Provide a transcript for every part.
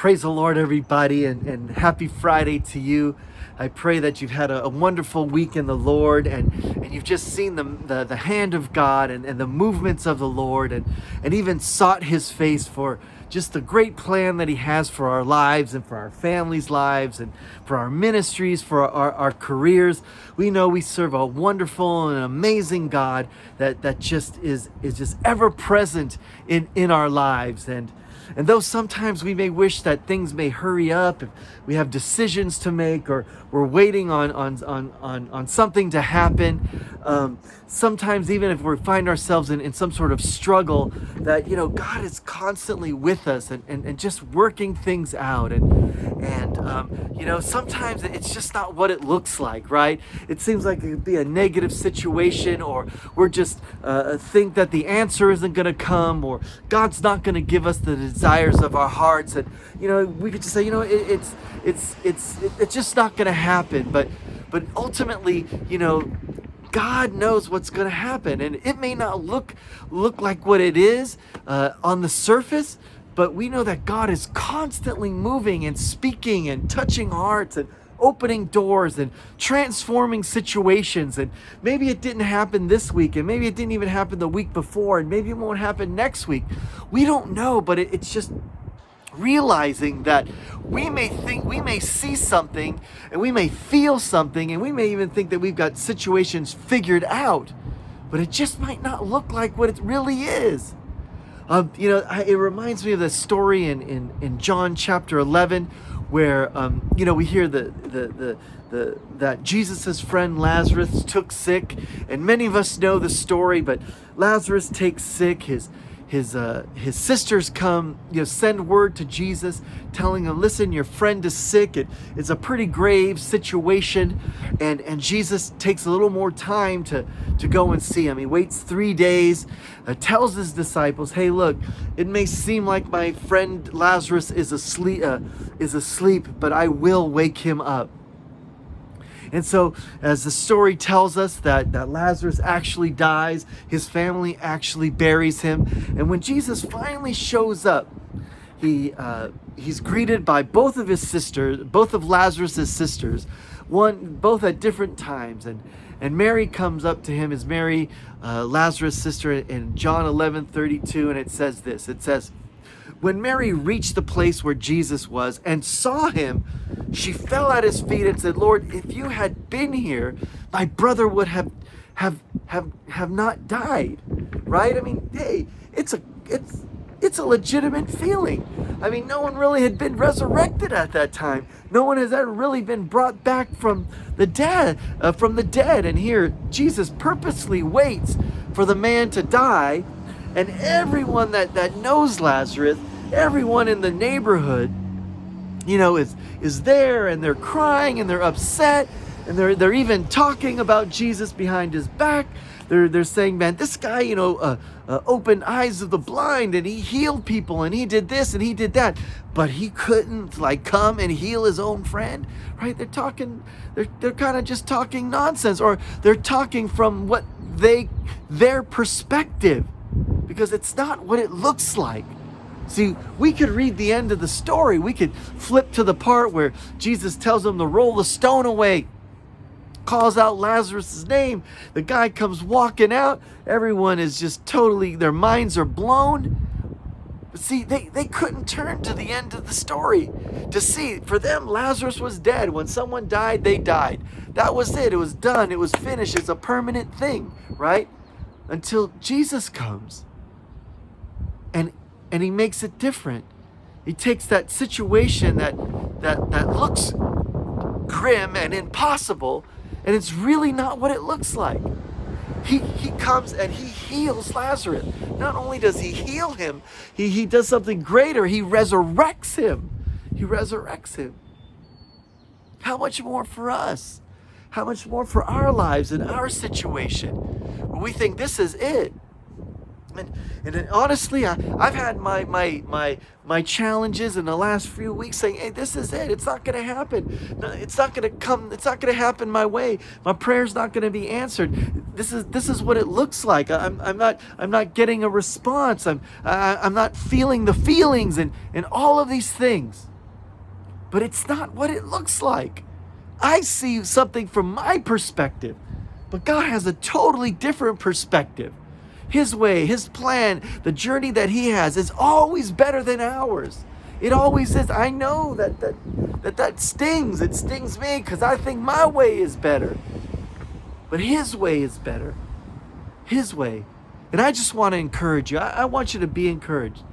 Praise the Lord, everybody, and happy Friday to you. I pray that you've had a wonderful week in the Lord, and you've just seen the hand of God and the movements of the Lord, and even sought His face for just the great plan that He has for our lives and for our families' lives and for our ministries, for our careers. We know we serve a wonderful and amazing God that just is just ever present in our lives. And though sometimes we may wish that things may hurry up, if we have decisions to make, or we're waiting on something to happen, sometimes even if we find ourselves in some sort of struggle, that God is constantly with us and just working things out. And sometimes it's just not what it looks like, right? It seems like it could be a negative situation, or we're just think that the answer isn't going to come, or God's not going to give us the desires of our hearts. And we could just say, it's just not going to happen. But ultimately, God knows what's going to happen, and it may not look like what it is on the surface, but we know that God is constantly moving and speaking and touching hearts and opening doors and transforming situations. And maybe it didn't happen this week, and maybe it didn't even happen the week before, and maybe it won't happen next week. We don't know, but it's just realizing that we may see something, and we may feel something, and we may even think that we've got situations figured out, but it just might not look like what it really is. It reminds me of the story in John chapter 11, where we hear that Jesus's friend Lazarus took sick, and many of us know the story. But Lazarus takes sick. His sisters come, send word to Jesus, telling him, listen, your friend is sick. It's a pretty grave situation. And Jesus takes a little more time to go and see him. He waits 3 days, tells his disciples, hey, look, it may seem like my friend Lazarus is asleep, but I will wake him up. And so, as the story tells us that Lazarus actually dies, his family actually buries him. And when Jesus finally shows up, he's greeted by both of his sisters, both of Lazarus's sisters, both at different times. And Mary comes up to him, is Mary, Lazarus' sister, in John 11:32, and it says this. It says, when Mary reached the place where Jesus was and saw him, she fell at his feet and said, Lord, if you had been here, my brother would have not died. Right? I mean, hey, it's a legitimate feeling. I mean, no one really had been resurrected at that time. No one has ever really been brought back from the dead. And here, Jesus purposely waits for the man to die. And everyone that knows Lazarus, everyone in the neighborhood, is there, and they're crying and they're upset, and they're even talking about Jesus behind his back. They're saying, man, this guy, opened eyes of the blind, and he healed people, and he did this and he did that, but he couldn't come and heal his own friend, right? They're kind of just talking nonsense, or they're talking from their perspective, because it's not what it looks like. See, we could read the end of the story. We could flip to the part where Jesus tells them to roll the stone away, calls out Lazarus' name. The guy comes walking out. Everyone is just totally, their minds are blown. But see, they couldn't turn to the end of the story to see. For them, Lazarus was dead. When someone died, they died. That was it. It was done. It was finished. It's a permanent thing, right? Until Jesus comes. And he makes it different. He takes that situation that looks grim and impossible, and it's really not what it looks like. He comes and he heals Lazarus. Not only does he heal him, he does something greater. He resurrects him. How much more for us? How much more for our lives and our situation? When we think this is it. And honestly, I've had my challenges in the last few weeks saying, hey, this is it. It's not going to happen. No, it's not going to come. It's not going to happen my way. My prayer's not going to be answered. This is what it looks like. I'm not getting a response. I'm not feeling the feelings and all of these things. but it's not what it looks like. I see something from my perspective, but God has a totally different perspective. His way, his plan, the journey that he has is always better than ours. It always is. I know that stings. It stings me because I think my way is better. But his way is better. His way. And I just want to encourage you. I want you to be encouraged.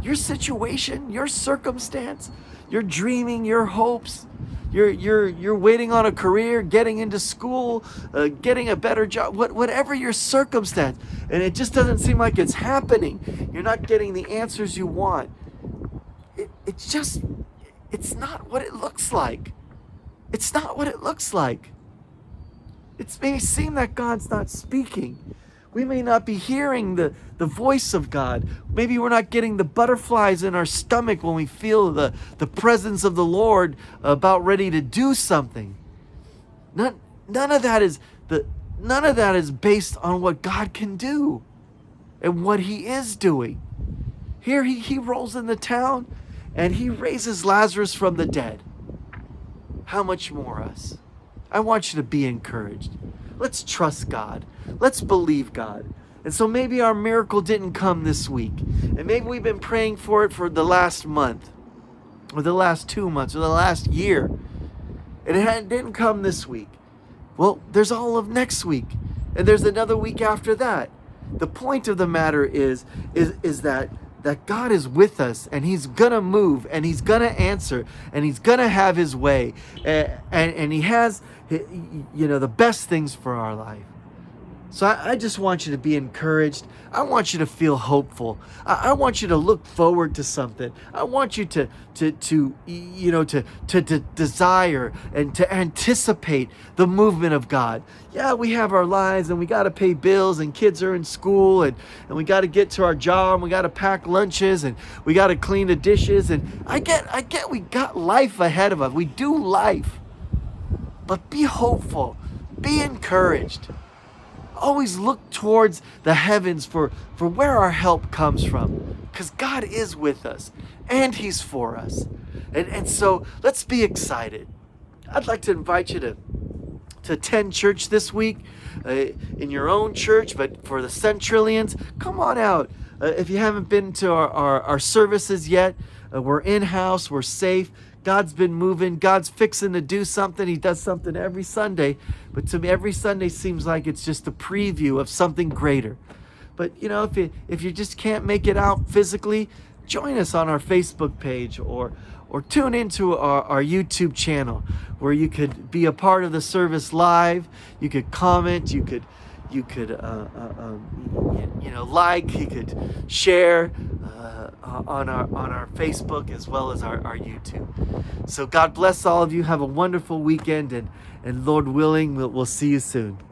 Your situation, your circumstance, your dreaming, your hopes, you're waiting on a career, getting into school, getting a better job, whatever your circumstance, and it just doesn't seem like it's happening. You're not getting the answers you want. It's not what it looks like. It's not what it looks like. It may seem that God's not speaking. We may not be hearing the voice of God. Maybe we're not getting the butterflies in our stomach when we feel the presence of the Lord about ready to do something. None of that is based on what God can do and what he is doing. Here he rolls in the town and he raises Lazarus from the dead. How much more us? I want you to be encouraged. Let's trust God. Let's believe God. And so maybe our miracle didn't come this week. And maybe we've been praying for it for the last month, or the last 2 months, or the last year. And it didn't come this week. Well, there's all of next week. And there's another week after that. The point of the matter is that God is with us, and he's going to move, and he's going to answer, and he's going to have his way. And he has, the best things for our life. So I just want you to be encouraged. I want you to feel hopeful. I want you to look forward to something. I want you to desire and to anticipate the movement of God. Yeah, we have our lives and we got to pay bills and kids are in school and we got to get to our job and we got to pack lunches and we got to clean the dishes. And I get we got life ahead of us. We do life. But be hopeful. Be encouraged. Always look towards the heavens for where our help comes from, because God is with us and he's for us. And so let's be excited. I'd like to invite you to attend church this week in your own church, but for the Centrillians, come on out. If you haven't been to our services yet, we're in-house, we're safe. God's been moving. God's fixing to do something. He does something every Sunday. But to me, every Sunday seems like it's just a preview of something greater. But, if you just can't make it out physically, join us on our Facebook page or tune into our YouTube channel where you could be a part of the service live. You could comment. You could like. You could share on our Facebook as well as our YouTube. So God bless all of you. Have a wonderful weekend, and Lord willing, we'll see you soon.